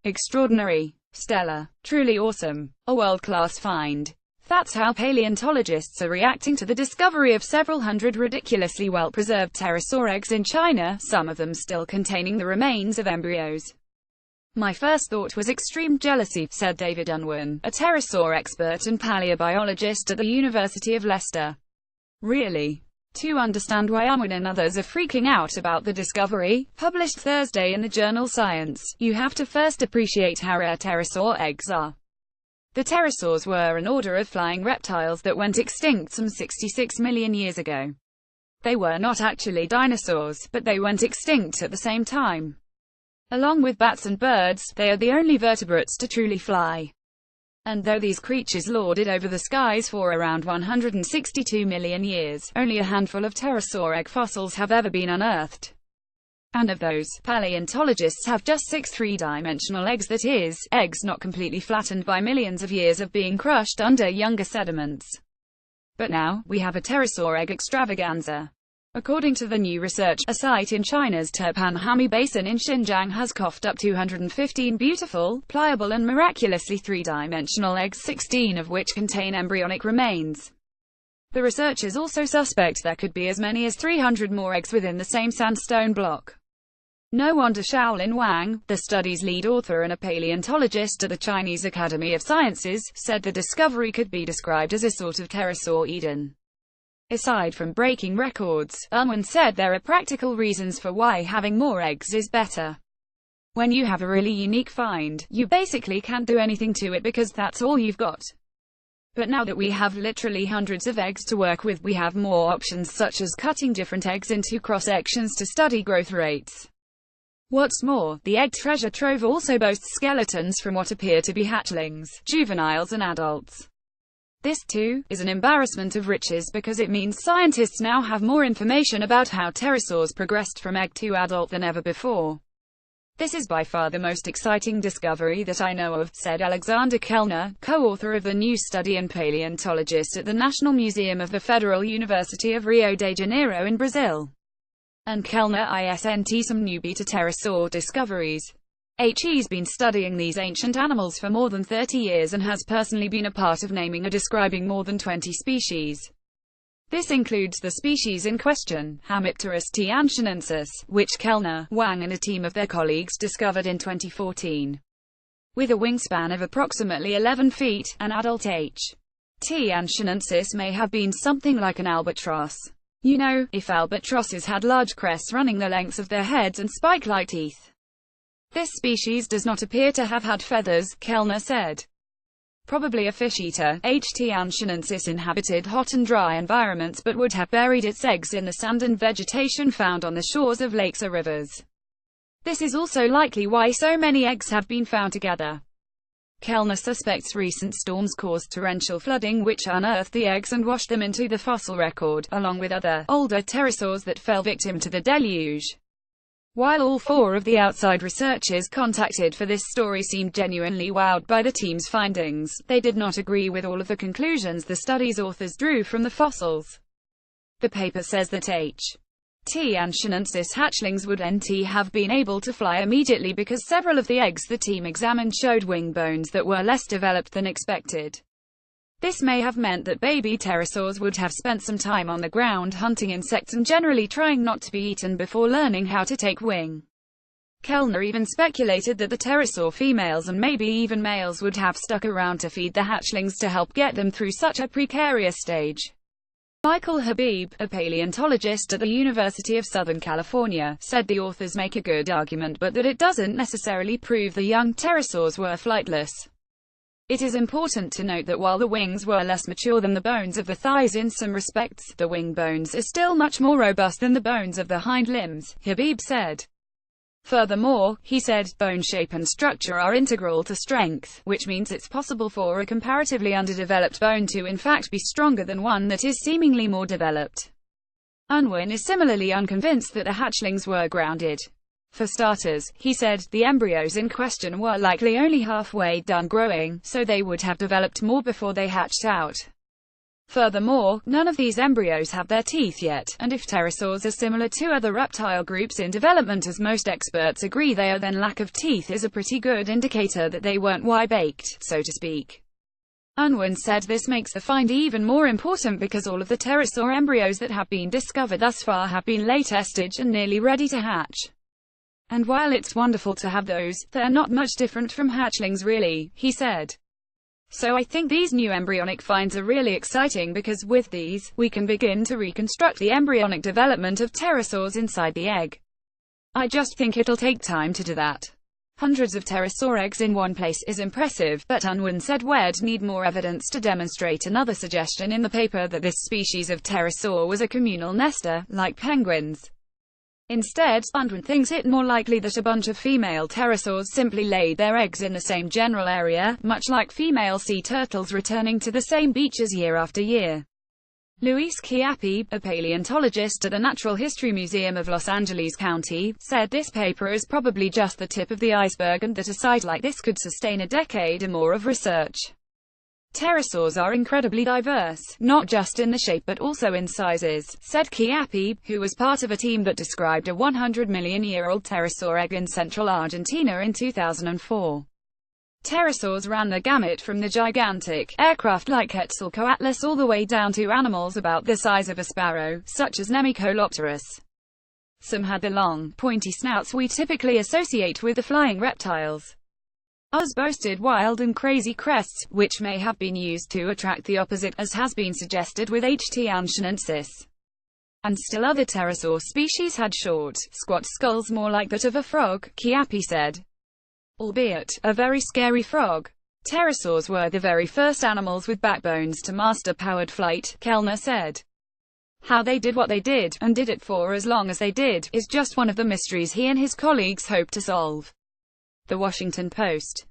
Extraordinary. Stellar. Truly awesome. A world-class find. That's how paleontologists are reacting to the discovery of several hundred ridiculously well-preserved pterosaur eggs in China, some of them still containing the remains of embryos. My first thought was extreme jealousy, said David Unwin, a pterosaur expert and paleobiologist at the University of Leicester. Really? To understand why Unwin and others are freaking out about the discovery, published Thursday in the journal Science, you have to first appreciate how rare pterosaur eggs are. The pterosaurs were an order of flying reptiles that went extinct some 66 million years ago. They were not actually dinosaurs, but they went extinct at the same time. Along with bats and birds, they are the only vertebrates to truly fly. And though these creatures lorded over the skies for around 162 million years, only a handful of pterosaur egg fossils have ever been unearthed. And of those, paleontologists have just 6 three-dimensional eggs, that is, eggs not completely flattened by millions of years of being crushed under younger sediments. But now, we have a pterosaur egg extravaganza. According to the new research, a site in China's Turpan-Hami Basin in Xinjiang has coughed up 215 beautiful, pliable and miraculously three-dimensional eggs, 16 of which contain embryonic remains. The researchers also suspect there could be as many as 300 more eggs within the same sandstone block. No wonder Shaolin Wang, the study's lead author and a paleontologist at the Chinese Academy of Sciences, said the discovery could be described as a sort of pterosaur Eden. Aside from breaking records, Unwin said there are practical reasons for why having more eggs is better. When you have a really unique find, you basically can't do anything to it because that's all you've got. But now that we have literally hundreds of eggs to work with, we have more options, such as cutting different eggs into cross-sections to study growth rates. What's more, the egg treasure trove also boasts skeletons from what appear to be hatchlings, juveniles and adults. This, too, is an embarrassment of riches because it means scientists now have more information about how pterosaurs progressed from egg to adult than ever before. This is by far the most exciting discovery that I know of, said Alexander Kellner, co-author of the new study and paleontologist at the National Museum of the Federal University of Rio de Janeiro in Brazil. And Kellner isn't some newbie to pterosaur discoveries. He's been studying these ancient animals for more than 30 years and has personally been a part of naming or describing more than 20 species. This includes the species in question, Hemipterus tianchinensis, which Kellner, Wang and a team of their colleagues discovered in 2014. With a wingspan of approximately 11 feet, an adult H. tianchinensis may have been something like an albatross. You know, if albatrosses had large crests running the lengths of their heads and spike-like teeth. This species does not appear to have had feathers, Kellner said. Probably a fish-eater, H. tianchinensis inhabited hot and dry environments but would have buried its eggs in the sand and vegetation found on the shores of lakes or rivers. This is also likely why so many eggs have been found together. Kellner suspects recent storms caused torrential flooding which unearthed the eggs and washed them into the fossil record, along with other, older pterosaurs that fell victim to the deluge. While all 4 of the outside researchers contacted for this story seemed genuinely wowed by the team's findings, they did not agree with all of the conclusions the study's authors drew from the fossils. The paper says that H. tianchinensis hatchlings would have been able to fly immediately because several of the eggs the team examined showed wing bones that were less developed than expected. This may have meant that baby pterosaurs would have spent some time on the ground hunting insects and generally trying not to be eaten before learning how to take wing. Kellner even speculated that the pterosaur females and maybe even males would have stuck around to feed the hatchlings to help get them through such a precarious stage. Michael Habib, a paleontologist at the University of Southern California, said the authors make a good argument but that it doesn't necessarily prove the young pterosaurs were flightless. It is important to note that while the wings were less mature than the bones of the thighs in some respects, the wing bones are still much more robust than the bones of the hind limbs, Habib said. Furthermore, he said, bone shape and structure are integral to strength, which means it's possible for a comparatively underdeveloped bone to in fact be stronger than one that is seemingly more developed. Unwin is similarly unconvinced that the hatchlings were grounded. For starters, he said, the embryos in question were likely only halfway done growing, so they would have developed more before they hatched out. Furthermore, none of these embryos have their teeth yet, and if pterosaurs are similar to other reptile groups in development as most experts agree they are, then lack of teeth is a pretty good indicator that they weren't Y-baked, so to speak. Unwin said this makes the find even more important because all of the pterosaur embryos that have been discovered thus far have been late tested and nearly ready to hatch. And while it's wonderful to have those, they're not much different from hatchlings really, he said. So I think these new embryonic finds are really exciting because with these, we can begin to reconstruct the embryonic development of pterosaurs inside the egg. I just think it'll take time to do that. Hundreds of pterosaur eggs in one place is impressive, but Unwin said we'd need more evidence to demonstrate another suggestion in the paper that this species of pterosaur was a communal nester, like penguins. Instead, Unwin thinks it more likely that a bunch of female pterosaurs simply laid their eggs in the same general area, much like female sea turtles returning to the same beaches year after year. Luis Chiappi, a paleontologist at the Natural History Museum of Los Angeles County, said this paper is probably just the tip of the iceberg and that a site like this could sustain a decade or more of research. Pterosaurs are incredibly diverse, not just in the shape but also in sizes, said Chiappi, who was part of a team that described a 100-million-year-old pterosaur egg in central Argentina in 2004. Pterosaurs ran the gamut from the gigantic, aircraft-like Quetzalcoatlus all the way down to animals about the size of a sparrow, such as Nemicolopterus. Some had the long, pointy snouts we typically associate with the flying reptiles. Others boasted wild and crazy crests, which may have been used to attract the opposite, as has been suggested with Ht. anshinensis. And still other pterosaur species had short, squat skulls more like that of a frog, Chiappi said. Albeit, a very scary frog. Pterosaurs were the very first animals with backbones to master powered flight, Kellner said. How they did what they did, and did it for as long as they did, is just one of the mysteries he and his colleagues hope to solve. The Washington Post.